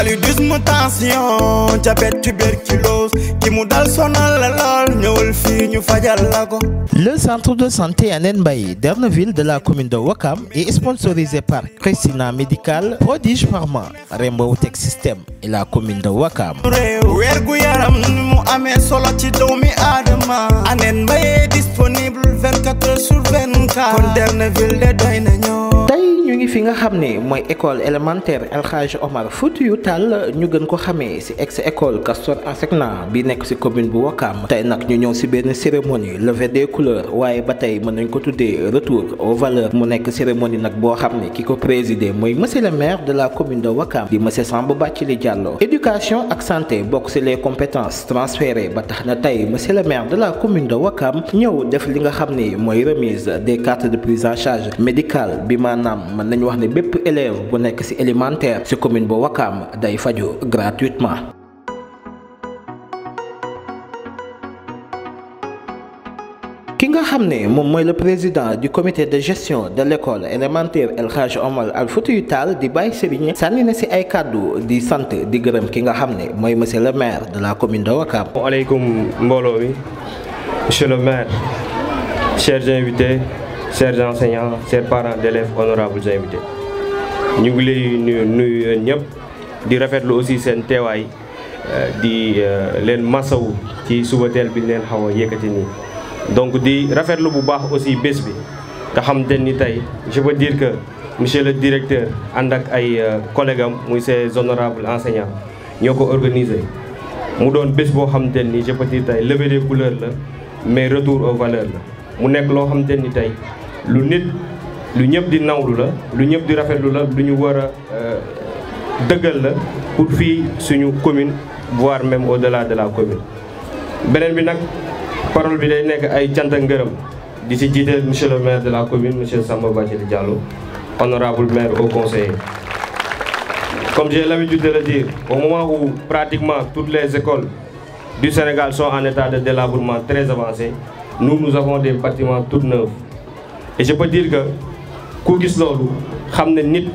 paludisme, tension, diabète, tuberculose, ki mu dal sonal la lool ñëwal fii ñu fajal la ko. Le centre de santé Anen Mbaye d'Erneville de la commune de Ouakam est sponsorisé par Christina Médical, Prodige Pharma, Rainbow Tech System et la commune de Ouakam. Wergu yaram mu amee solo ci doomi aadama. Anen Mbaye disponible 24 heures sur 24. kon d'Erneville de doy na ñoo. tey ñu ngi fi nga xam ne mooy école élémentaire El Hadj Omar Foutiyou Tall ñu gën ko xamee ci ex école Castor Enseignant bi nekk ci commune bu Ouakam. tey nag ñu ñëw ci benn cérémonie levée des couleurs waaye ba tey mën nañ ko tuddee retour aux valeurs mu nekk cérémonie nag boo xam ne ki ko présidé mooy monsieur le maire de la commune de Ouakam di monsieur Samba Bathily Diallo. éducation ak santé bokk ci les compétences transférées ba tax na tey monsieur le maire de la commune de Ouakam ñëw def li nga xam ne mooy remise des cartes de prise en charge médicale bi maanaam mën nañu wax ne bépp élève bu nekk ci élémentaire ci commune bu Ouakam day faju gratuitement. ki nga xam ne moom mooy le président du comité de gestion de l'école élémentaire El Hadj Omar Al Foutiyou Tall di Baye Serigne sànni na ci ay kàddu di sant di gërëm ki nga xam ne mooy monsieur le maire de la commune de Ouakam. Asalaamaaleykum mbooloo mi monsieur le maire, chers invités, chers enseignants, chers parents d'élèves, honorables invités ñu ngi lay nuyu ñëpp di rafetlu aussi seen teewaay di leen masawu ci suba teel bi leen xaw a yëkkati nii. donc di rafetlu bu baax aussi bés bi nga xam te ni tey je peux dire que monsieur le directeur ànd ak ay collègues am muy ces honorables enseignants ñoo ko organisé mu doon bés boo xam te ni je peux dire tey levée des couleurs la mais retour aux valeurs la mu nekk loo xam te ni tey lu ñëpp di nawlu la lu ñëpp di rafetlu la lu ñu war a dëggal la pour fii suñu commune voire même au-delà de la commune. beneen bi nag parole bi day nekk ay cant ak ngërëm di ci jiite monsieur le maire de la commune monsieur Samba Bathily Diallo, honorable maire au conseiller. Comme j'ai l'habitude de le dire, au moment où pratiquement toutes les écoles du Sénégal sont en état de délabrement très avancé, nous avons des bâtiments tout neufs. Et je peux dire que ku gis loolu xam ne nit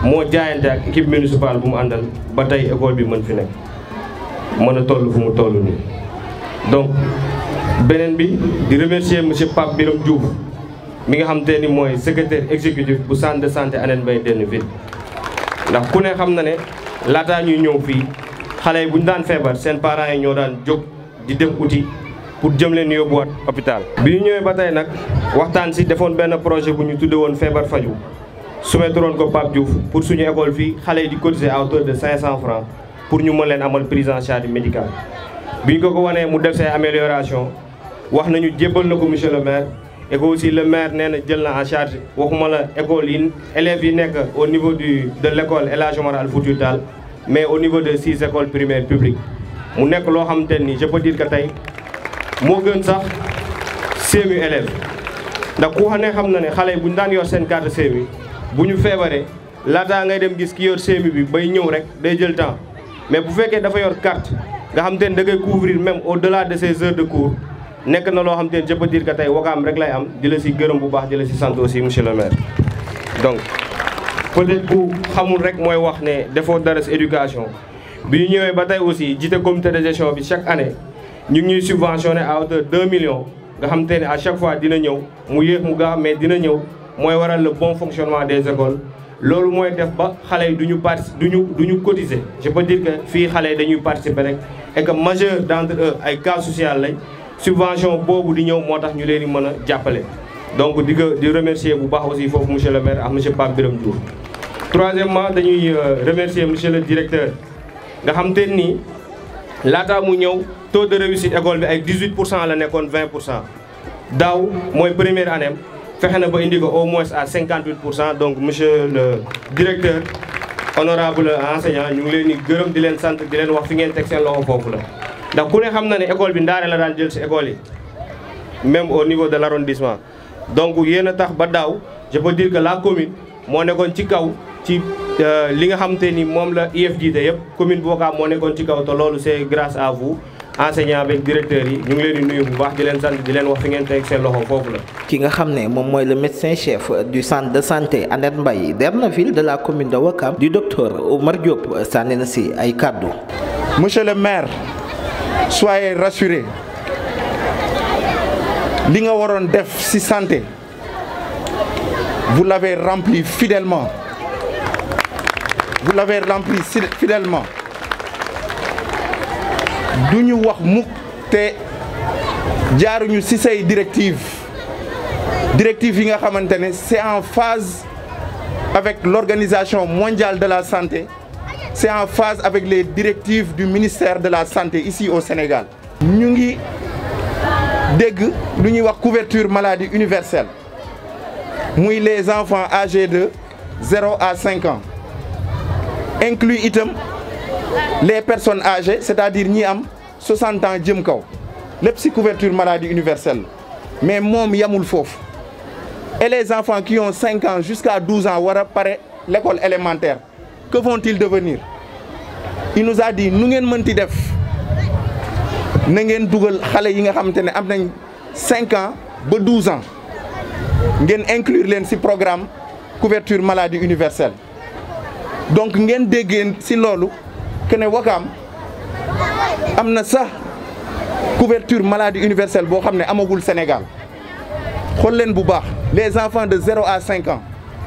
moo jaayante ak équipe municipale bu mu àndal ba tey école bi mën fi nekk mën a toll fu mu toll nii. donc beneen bi di remercier monsieur Pape Biram Diouf mi nga xam te ni mooy secrétaire exécutif bu centre de santé Anen Mbaye d'Erneville. ndax ku ne xam na ne laataa ñuy ñëw fii xale yi bu ñu daan feebar seen parents yi ñoo daan jóg di dem uti pour jëm leen yóbbuwaat hôpital. bi ñu ñëwee ba tey nag waxtaan si defoon benn projet bu ñu tudde woon feebar faju soumettre woon ko Pape Diouf pour suñu école fii xale yi di cotiser à hauteur de 500 francs pour ñu mën leen amal prise en charge médicale. bi ñu ko wanee mu def say amélioration wax nañu jébbal na ko monsieur le maire et que aussi le maire nee na jël na en charge waxuma la école yi élèves yi nekk au niveau de l'école El Hadj Omar Al Foutiyou Tall mais au niveau de 6 écoles primaires publiques mu nekk loo xam te ni je peux dire que tey moo gën sax CMU élèves ndax ku xam na ne xale yi bu ñu daan yor seen carte CMU bu ñu feebaree laataa ngay dem gis ki yor CMU bi bay ñëw rek day jël temps mais bu fekkee dafa yor carte nga xam te ne da ngay couvrir même au-delà de ces heures de cours nekk na loo xam te ne je peux dire que tey Ouakam rek lay am di la si gërëm bu baax di la si sant aussi monsieur le maire. donc peut-être bu xamul rek mooy wax ne defoo dara si éducation bi ñu ñëwee ba tey aussi jiite comité de gestion bi chaque année ñu ngi ñuy subventionné à hauteur de 2 millions nga xam te ne à chaque fois dina ñëw mu yéex mu gaaw mais dina ñëw mooy waral le bon fonctionnement des écoles. loolu mooy def ba xale yi duñu cotiser je peux dire que fii xale yi dañuy participer rek et que majeur d'entre eux ay cas social lañ subvention boobu di ñëw moo tax ñu leen di mën a jàppale. donc di remercier bu baax aussi foofu monsieur le maire ak monsieur Pape Biram Diouf. troisièmement dañuy remercier monsieur le directeur nga xam te ni laataa mu ñëw taux de réussite école bi ay 18% la nekkoon 20%. daaw mooy première année fexe na ba indi ko au moins à 58%. donc monsieur le directeur honorable enseignant ñu ngi leen di gërëm di leen sant di leen wax fi ngeen teg seen loxo foofu la. ndax ku ne xam na ne école bi ndaare la daan jël si école yi même au niveau de l'arrondissement donc yéen a tax ba daaw je peux dire que la commune moo nekkoon ci kaw ci li nga xam te ni moom la IEF jiite yëpp commune bu Ouakam moo nekkoon ci kaw te loolu c'est grâce à vous enseignants avec directeurs yi ñu ngi leen di nuyu bu baax di leen sant di leen wax fi ngeen teg seen loxo foofu la. ki nga xam ne moom mooy le médecin chef du centre de santé Annette Mbaye d'Erneville de la commune de Ouakam du docteur Omar Diop sànni na si ay kàddu. Monsieur le maire, soyez rassuré li nga waroon def ci santé vous l'avez rempli fidèlement. Vous l'avez rempli fidèlement. Du ñu wax mukk te jaaruñu ci say directives yi nga xamante ne c'est en phase avec l'Organisation mondiale de la santé, c'est en phase avec les directives du ministère de la santé ici au Sénégal. ñu ngi dégg lu ñuy wax couverture maladie universelle muy les enfants âgés de 0 à 5 ans. Inclut itam les personnes âgées, c'est-à-dire ñi am 60 ans jëm kaw lépp ci couverture maladie universelle mais moom yamul foofu. Et les enfants qui ont 5 ans jusqu'à 12 ans war a pare l'école élémentaire, que vont-ils devenir? Il nous a dit nu ngeen mënti def na ngeen dugal xale yi nga xamante ne am nañ 5 ans ba 12 ans ngeen inclure leen ci programme couverture maladie universelle. Donc ngeen déggeen ci loolu que ne Ouakam am na sax couverture maladie universelle boo xam ne amagul Sénégal. Xool leen bu baax les enfants de 0 à 5 ans,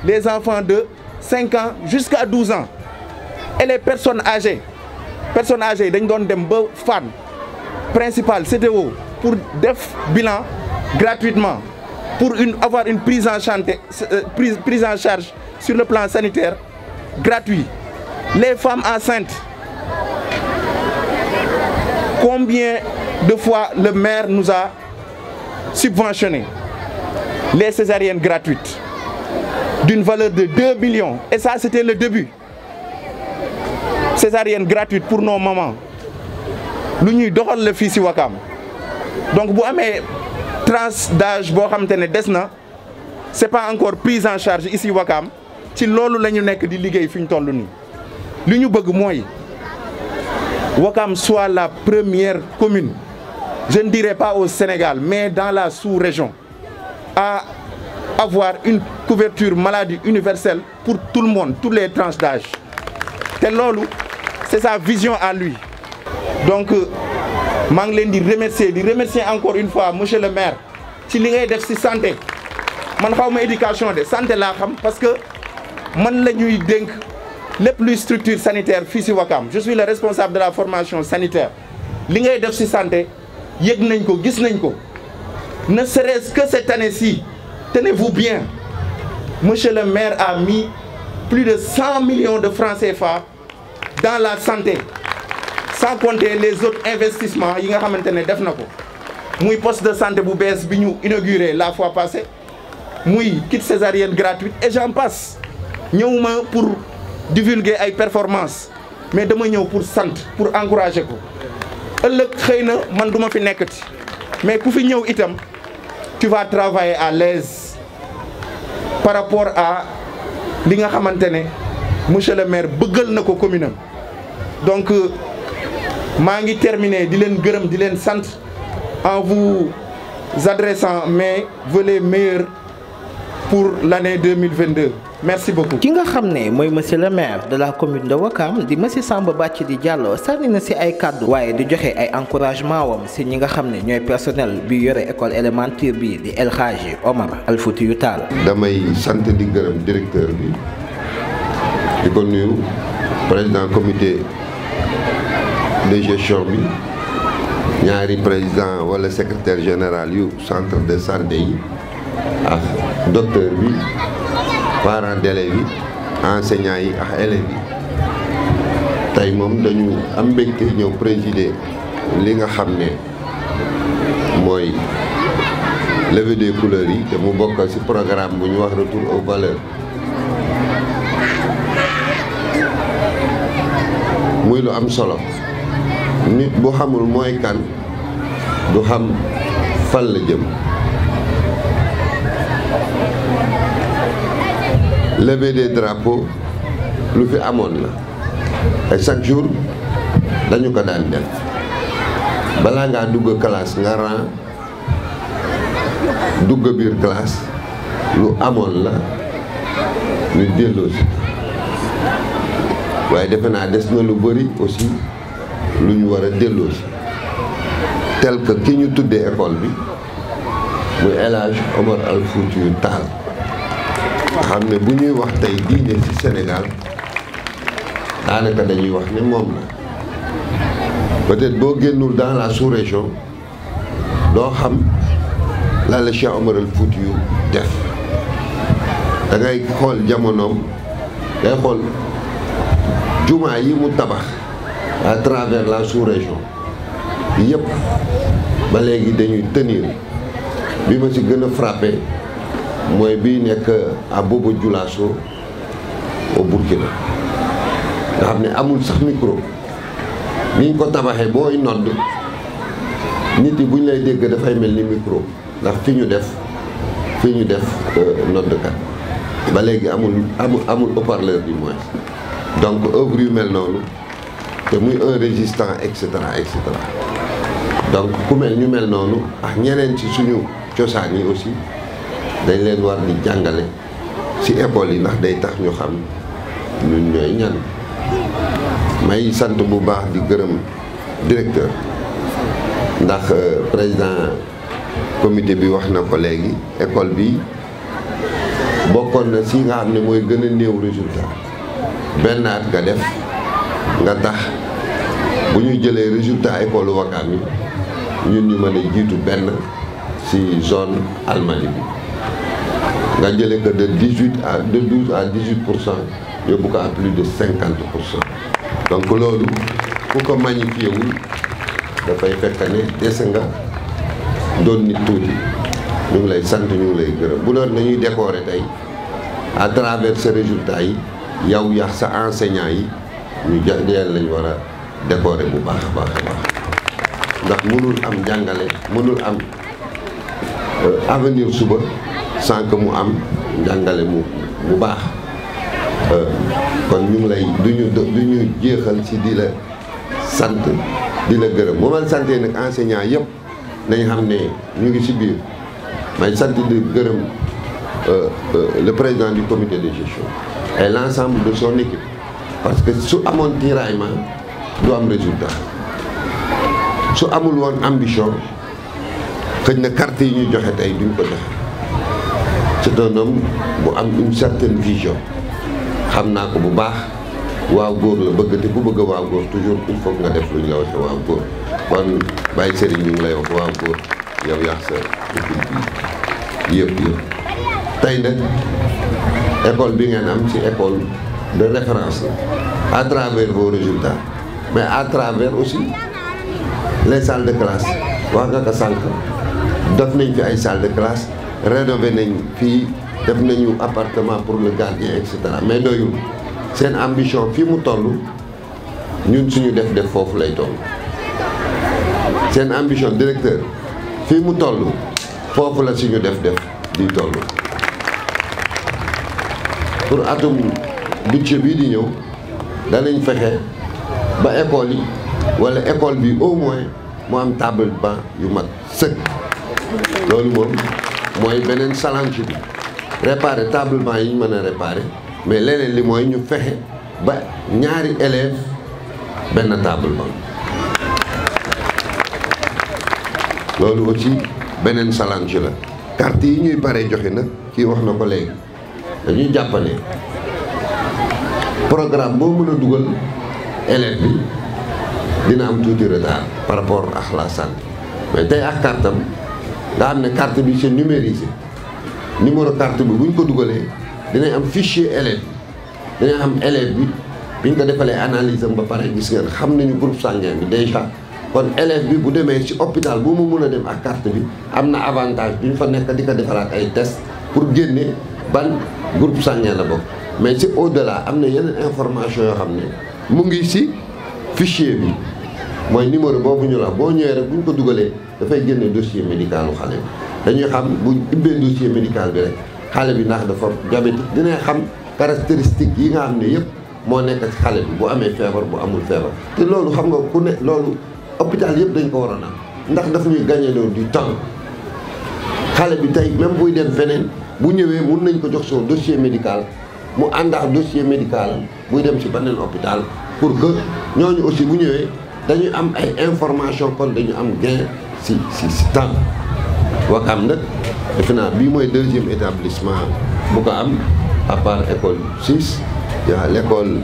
les enfants de 5 ans jusqu'à 12 ans et les personnes âgées dañ doon dem ba Fann principal CTO pour def bilan gratuitement pour avoir une prise en charge sur le plan sanitaire gratuit. Les femmes enceintes, combien de fois le maire nous a subventionné les césariennes gratuites d'une valeur de 2 millions, et ça c'était le début. Césariennes gratuites pour nos mamans lu ñuy doxal la fii ci Ouakam. Donc bu amee tranche d'âge boo xamante ne des na, c'est pas encore prise en charge ici Ouakam. Ci loolu la ñu nekk di liggéey fi ñu toll nii li ñu bëgg mooy Ouakam soit la première commune, je ne dirais pas au Sénégal mais dans la sous-région, à avoir une couverture maladie universelle pour tout le monde, toutes les tranches d'âge. te loolu c'est sa vision à lui. Donc maa ngi leen di remercier encore une fois monsieur le maire ci li ngay def ci santé. Man xawma éducation de santé laa xam parce que man la ñuy dénk lépp luy structure sanitaire fii ci Ouakam. Je suis le responsable de la formation sanitaire. Li ngay def ci santé yëg nañ ko gis nañ ko. Ne serait-ce que cette année-ci, tenez-vous bien, monsieur le maire a mis plus de 100 millions de francs CFA dans la santé, sans compter les autres investissements yi nga xamante ne def na ko. Muy poste de santé bu bees bi ñu inauguré la fois passée, muy kit césarienne gratuite et j'en passe. Ñëwuma pour divulguer ay performances mais dama ñëw pour sant, pour encourager ko. Ëllëg xëy na man duma fi nekkati mais ku fi ñëw itam tu vas travailler à l'aise par rapport à li nga xamante ne monsieur le maire bëggal na ko commune am. Donc maa ngi terminer di leen gërëm di leen sant en vous adressant mes vœux meilleurs pour l'année 2022. Merci beaucoup. ki nga xam ne mooy monsieur le maire de la commune de Ouakam di monsieur Samba Bathily Diallo sànni na ci ay kàddu waaye di joxe ay encouragement wam ci ñi nga xam ne ñooy personnel bi yore école élémentaire bi di El Hadji Omar Al Foutiyou Tall. damay sant di gërëm directeur bi di ko nuyu président comité de gestion bi ñaari président wala secrétaire général yu centre de santé yi ak docteur bi parents d'élèves yi enseignants yi ak élèves yi tey moom dañu am mbégte ñëw présider li nga xam ne mooy levée des couleurs yi te mu bokk ci programme bu ñu wax retour aux valeurs muy lu am solo. Nit bu xamul mooy kan du xam fan la jëm. Levée des drapeaux lu fi amoon la et chaque jour dañu ko daan def balaa ngaa dugg classe nga ran dugg biir classe lu amoon la ñu delloo si waaye defe naa des na lu bëri aussi lu ñu war a delloo si tel que ki ñu tuddee école bi muy El Hadj Omar Al Foutiyou Tall nga xam ne bu ñuy wax tey diine ci Sénégal daanaka dañuy wax ne moom la peut-être boo génnul dans la sous-région doo xam la la Cheikh Omar Al Foutiyou def da ngay xool jamonoom ngay xool jumaa yi mu tabax à travers la sous-région yëpp ba léegi dañuy tenir bi ma ci gën a frappé mooy bii nekk à Bobo Dioulasso au Burkina nga xam ne amul sax micro ni ñu ko tabaxee booy nodd nit yi bu ñu lay dégg dafay mel ni micro ndax fi ñu def noddkat ba léegi amul haut-parleur du moins donc œuvre yu mel noonu te muy un résistant et cetera et cetera donc ku mel ñu mel noonu ak ñeneen ci suñu cosaan yi aussi dañ leen war di jàngale ci école yi ndax day tax ñu xam ñun ñooy ñan. may sant bu baax di gërëm directeur ndax président comité bi wax na ko léegi école bi bokkoon na si nga xam ne mooy gën a néew résultat benn at nga def nga tax bu ñu jëlee résultat école Ouakam yi ñun ñu mën a jiitu benn si zone Almadies bi nga jëlee que de 12 à 18% yóbbu ko à plus de 50%. donc loolu ku ko magnifié wul dafay fekk ne dese nga doon nit tuuti ñu ngi lay sant ñu ngi lay gërëm bu doon nañuy décorer tey à travers ces résultats yi yow yax sa enseignants yi ñu jël lañ war a décorer bu baax a baax a baax ndax mënul am jàngale mënul am avenir suba sans que mu am njàngale mu baax. kon ñu ngi lay duñu jeexal ci di la sant di la gërëm bu ma santee nag enseignant yëpp nañ xam ne ñu ngi ci biir may sant di gërëm le président du comité de gestion et l'ensemble de son équipe parce que su amoon tiraillement du am résultat su amul woon ambition xëy na carte yi ñu joxe tey duñ ko joxe c'est un homme bu am une certaine vision xam naa ko bu baax waaw góor la bëgg te ku bëgg waaw góor toujours il faut nga def lu ñu la waxee waaw góor kon bàyyi Serigne ñu ngi lay wax waaw góor yow yàq sa équipe bi yëpp tey nag école bi ngeen am ci école de référence la à travers vos résultats mais à travers aussi les salles de classe wax nga ko sànq def nañ fi ay salles de classe rénové nañ fii def nañu appartement pour le gardien et cetera mais doyul seen ambition fii mu toll ñun suñu def foofu lay toll seen ambition directeur fii mu toll foofu la suñu def di toll pour atum budget bii di ñëw danañ fexe ba école yi wala école bi au moins mu am table banc yu mat sëkk loolu moom mooy beneen challenge bi réparer table banc yi ñu mën a réparer mais leneen li mooy ñu fexe ba ñaari élèves benn table banc loolu aussi beneen challenge la carte yi ñuy pare joxe nag kii wax na ko léegi dañuy jàppale programme boo mën a dugal élève bi dina am tuuti retard par rapport ak la santé mais tey ak cartam nga xam ne carte bi c'est numérisé numéro carte bi bu ñu ko dugalee dinañ am fichier élève bi dinañ am élève bi bi ñu ko defalee analyse am ba pare gis ngeen xam nañu groupe sanguin bi déjà kon élève bi bu demee ci hôpital bu mu mun a dem ak carte bi am na avantage bi ñu fa nekk di ko defaraat ay test pour génne ban groupe sanguin la bokk mais ci au-delà am na yeneen information yoo xam ne mu ngi ci fichier bi mooy numéro boobu ñu la boo ñëwee rek bu ñu ko dugalee dafay génne dossier médicalu xale bi dañuy xam bu ubbee dossier médical bi rek xale bi ndax dafa diabétique dina xam caractéristique yi nga xam ne yëpp moo nekk ci xale bi bu amee feebar bu amul feebar te loolu xam nga ku ne loolu hôpital yëpp dañ ko waroon am ndax daf ñuy gagné loolu du temps xale bi tey même buy dem feneen bu ñëwee mun nañ ko jox son dossier médical mu ànd ak dossier médical buy dem ci beneen hôpital pour que ñooñu aussi bu ñëwee dañuy am ay information kon dañu am gain si temps Wakam nag defe naa bii mooy deuxième établissement bu ko am à part école 6 y a l'école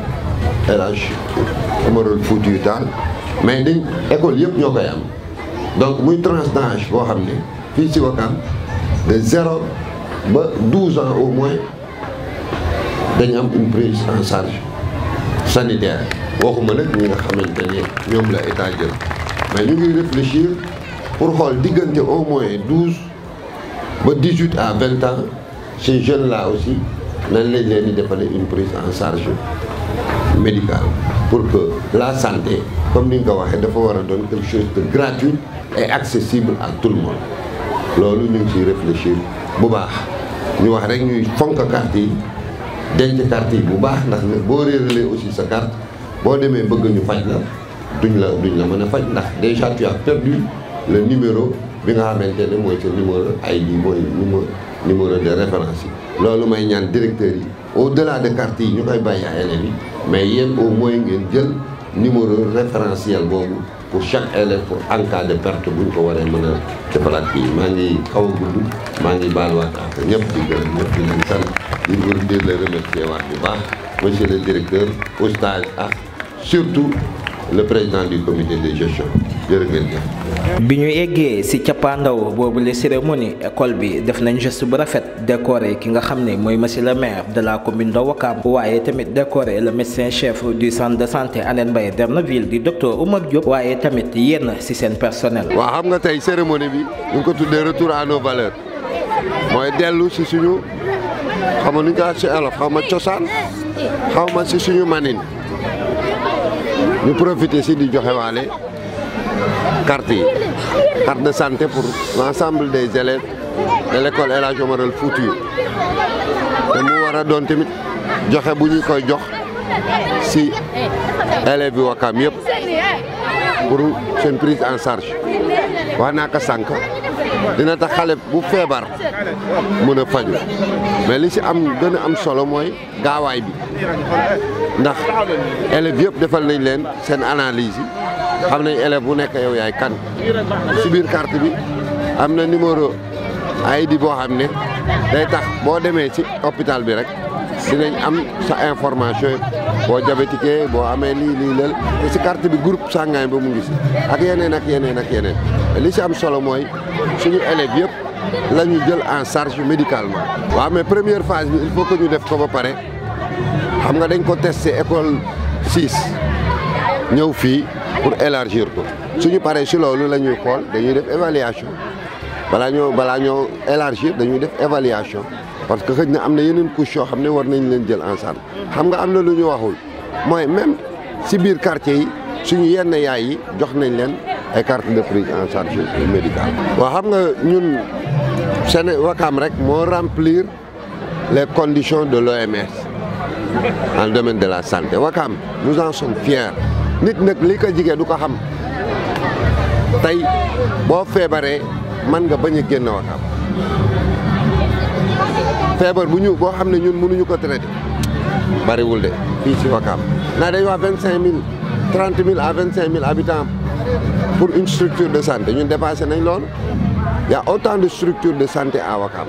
El Hadj Omar Foutiyou Tall mais dañ école yëpp ñoo koy am donc muy tranche d'âge boo xam ne fii si Wakam de 0 ba 12 ans au moins dañu am une prise en charge sanitaire waxuma nag ñi nga xamante ne ñoom la état jël mais ñu ngi réfléchir pour xool diggante au moins 12 ba 18 à 20 ans ces jeunes là aussi nan lañ leen di defalee une prise en charge médicale pour que la santé comme ni nga ko waxee dafa war a doon quelque chose de gratuit et accessible à tout le monde loolu ñu ngi ciy réfléchir bu baax ñu wax rek ñuy fonk carte yi denc carte yi bu baax ndax nag boo réeralee aussi sa carte boo demee bëgg ñu faj la duñ la mën a faj ndax déjà tu as perdu le numéro bi nga xamante ne mooy sa numéro ID mooy numéro de référence yi loolu may ñaan directeurs yi au-delà de carte yi ñu koy bàyyi à élèves yi mais yéen au moins ngeen jël numéro référentiel boobu pour chaque élève pour en cas de perte bu ñu ko waree mën a defalaat kii maa ngi xaw a gudd maa ngi baaluwaat ak ñëpp di gërëm ñëpp di leen sant di la remercier waat bu baax monsieur le directeur oustaz ak surtout le président du comité de gestion jërë ngeen jëf. bi ñu eggee ci cappaandaw boobu la cérémonie école bi def nañ geste bu rafet décoré ki nga xam ne mooy monsieur le maire de la commune de Ouakam waaye tamit décoré le médecin chef du centre de santé Hann Mbaye Derneville di docteur Oumar Diop waaye tamit yenn ci seen personnel. waaw xam nga tey cérémonie bi ñu ngi ko tuddee retour à nos valeurs mooy dellu ci suñu xam nga nu ñu ko ci olof xaw ma cosaan xaw ma ci suñu manin ñu profité ci di joxe waale carte yi carte de santé pour l'ensemble des élèves de l'école El Hadj Omar Foutiyou te mu war a doon tamit joxe bu ñu koy jox ci élèves yi Wakam yëpp pour seen prise en charge wax naa ko sànq dina tax xale bu feebar mën a faju mais li ci am gën a am solo mooy gaawaay bi ndax élèves yëpp defal nañ leen seen analyse yi xam nañ élève bu nekk yow yaay kan ci biir carte bi am na numéro ID boo xam ne day tax boo demee ci hôpital bi rek dinañ am sa information yëpp boo diabétique boo amee lii lël te ci carte bi groupe sanguin ba mu ngi ci ak yeneen ak yeneen ak yeneen li ci am solo mooy suñu élèves yëpp la ñu jël en charge médicalement. waaw mais première phase bi il faut que ñu def ko ba pare xam nga dañ ko testé école 6 ñëw fii pour élargir ko suñu paree ci loolu la ñuy xool dañuy def évaluation balaa ñoo élargir dañuy def évaluation parce que xëy na am na yeneen couche yoo xam ne war nañ leen jël en charge xam nga am na lu ñu waxul mooy même ci biir quartier yi suñu yenn yaay yi jox nañ leen ay carte de prise en charge médicale. waaw xam nga ñun Wakam rek moo remplir les conditions de l'OMS en domaine de la santé Wakam nous en sommes fiers nit nag li ko jigee du ko xam tey boo feebaree mën nga bañ a génn Wakam feebar boo xam ne ñun mënuñu ko traité bariwul de fii ci Wakam naa dañ wax 25 000 30 000 à 25 000 habitants pour une structure de santé ñun dépassé nañ loolu y a autant de structures de santé à Wakam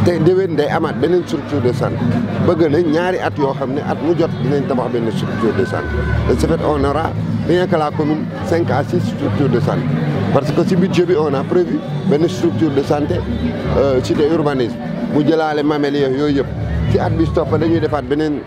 te déwén day amaat beneen structure de santé bëgg nañ ñaari at yoo xam ne at mu jot dinañ tabax benn structure de santé de ce fait on aura rien que la commune 5 à 6 structures de santé parce que ci budget bi on a prévu benn structure de santé cité urbanisme mu jëlaale mamel yooyu yëpp ci at bi stoppa dañuy defaat beneen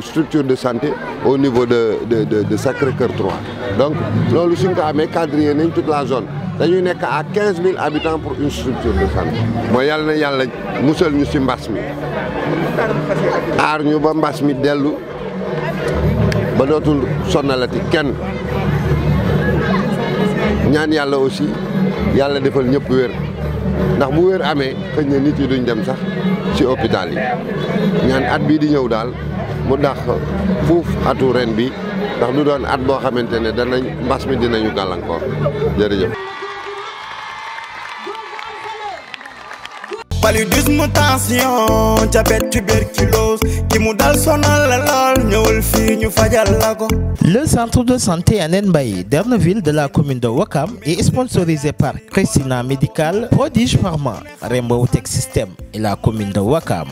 structure de santé au niveau de Sacré-Cœur 3 donc loolu suñ ko amee quadriller nañ toute la zone dañuy nekk à 15 000 habitants pour une structure de santé mooy yàlla na yàlla musal ñu ci mbas mi aar ñu ba mbas mi dellu ba dootul sonnalati kenn ñaan yàlla aussi yàlla defal ñëpp wér ndax bu wér amee xëy na nit yi duñ dem sax ci hôpital yi ñaan at bii di ñëw daal mu dàq fuuf atu ren bi ndax du doon at boo xamante ne danañ mbas mi dinañu gàllankoor jërëjëf. paludisme, tension, diabète, tuberculose ki mu dal sonal la lool ñëwul fii ñu fajal la ko. Le centre de santé Anen Mbaye d'Erneville de la commune de Ouakam est sponsorisé par Christina Médical, Prodige Pharma, Rainbow Tech System et la commune de Ouakam.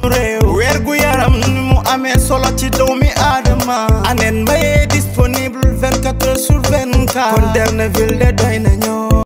weer gu yaram mu amee solo ci doomi aadama. Anen Mbaye disponible 24 heures sur 24. kon d'Erneville de doy na ñoo.